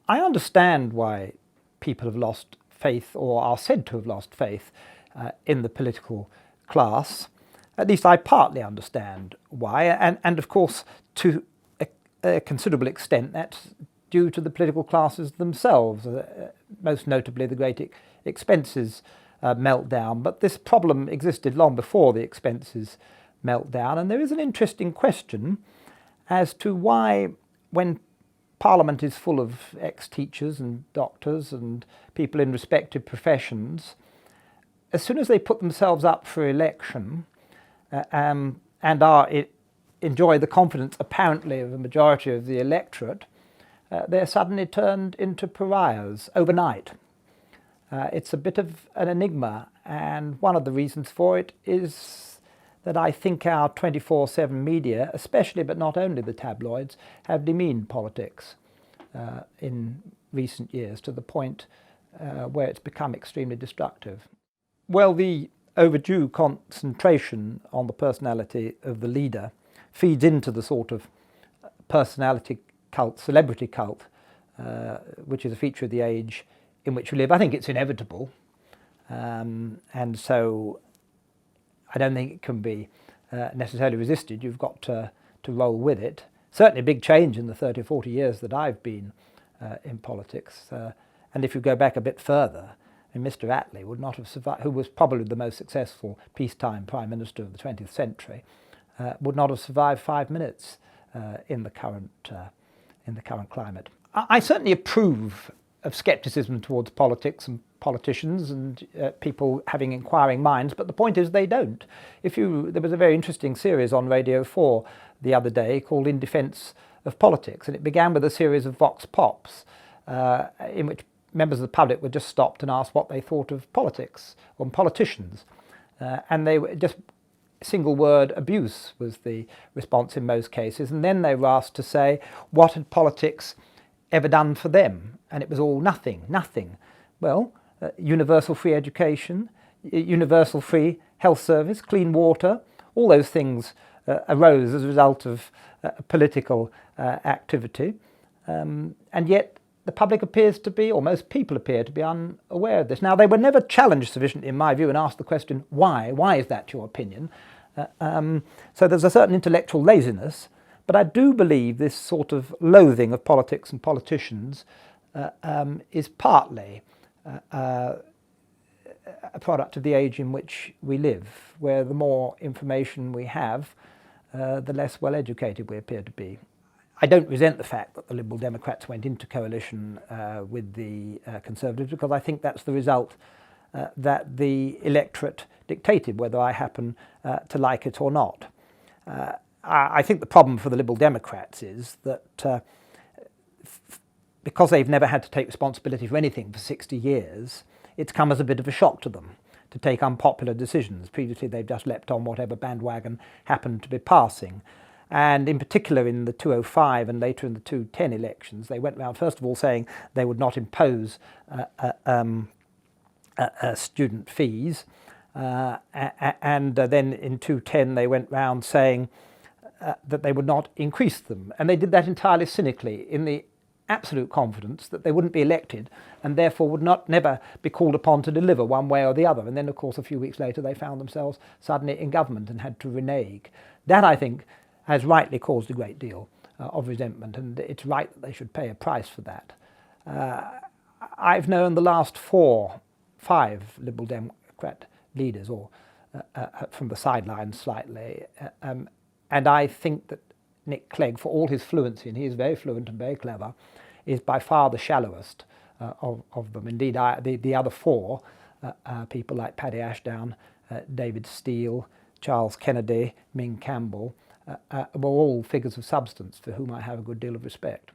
I understand why people have lost faith, or are said to have lost faith, in the political class. At least I partly understand why, and of course to a considerable extent that's due to the political classes themselves, most notably the great expenses meltdown. But this problem existed long before the expenses meltdown, and there is an interesting question as to why, when Parliament is full of ex-teachers and doctors and people in respective professions, as soon as they put themselves up for election and enjoy the confidence apparently of a majority of the electorate, they're suddenly turned into pariahs overnight. It's a bit of an enigma, and one of the reasons for it is that I think our 24/7 media, especially but not only the tabloids, have demeaned politics in recent years to the point where it's become extremely destructive. Well, the overdue concentration on the personality of the leader feeds into the sort of personality cult, celebrity cult, which is a feature of the age in which we live. I think it's inevitable, and so I don't think it can be necessarily resisted. You've got to roll with it. Certainly a big change in the 30 or 40 years that I've been in politics. And if you go back a bit further, Mr. Attlee would not have survived, who was probably the most successful peacetime Prime Minister of the 20th century, would not have survived 5 minutes in the current climate. I certainly approve of scepticism towards politics and politicians and people having inquiring minds, but the point is they don't. There was a very interesting series on Radio 4 the other day called In Defence of Politics, and it began with a series of vox pops in which members of the public were just stopped and asked what they thought of politics or politicians, and they were just single word abuse was the response in most cases, and then they were asked to say what had politics ever done for them, and it was all nothing, nothing. Well, universal free education, universal free health service, clean water, all those things arose as a result of political activity, and yet the public appears to be, or most people appear to be, unaware of this. Now, they were never challenged sufficiently, in my view, and asked the question, why? Why is that your opinion? So there's a certain intellectual laziness, but I do believe this sort of loathing of politics and politicians is partly a product of the age in which we live, where the more information we have, the less well educated we appear to be. I don't resent the fact that the Liberal Democrats went into coalition with the Conservatives, because I think that's the result that the electorate dictated, whether I happen to like it or not. I think the problem for the Liberal Democrats is that because they've never had to take responsibility for anything for 60 years, it's come as a bit of a shock to them to take unpopular decisions. Previously they've just leapt on whatever bandwagon happened to be passing. And in particular in the 2005 and later in the 2010 elections, they went around first of all saying they would not impose student fees, and then in 2010 they went round saying that they would not increase them. And they did that entirely cynically, in the absolute confidence that they wouldn't be elected and therefore would never be called upon to deliver one way or the other. And then, of course, a few weeks later they found themselves suddenly in government and had to renege. That, I think, has rightly caused a great deal of resentment, and it's right that they should pay a price for that. I've known the last 4, 5 Liberal Democrat leaders, or from the sidelines slightly, and I think that Nick Clegg, for all his fluency, and he is very fluent and very clever, is by far the shallowest of them. Indeed, the other 4, people like Paddy Ashdown, David Steele, Charles Kennedy, Ming Campbell, were all figures of substance for whom I have a good deal of respect.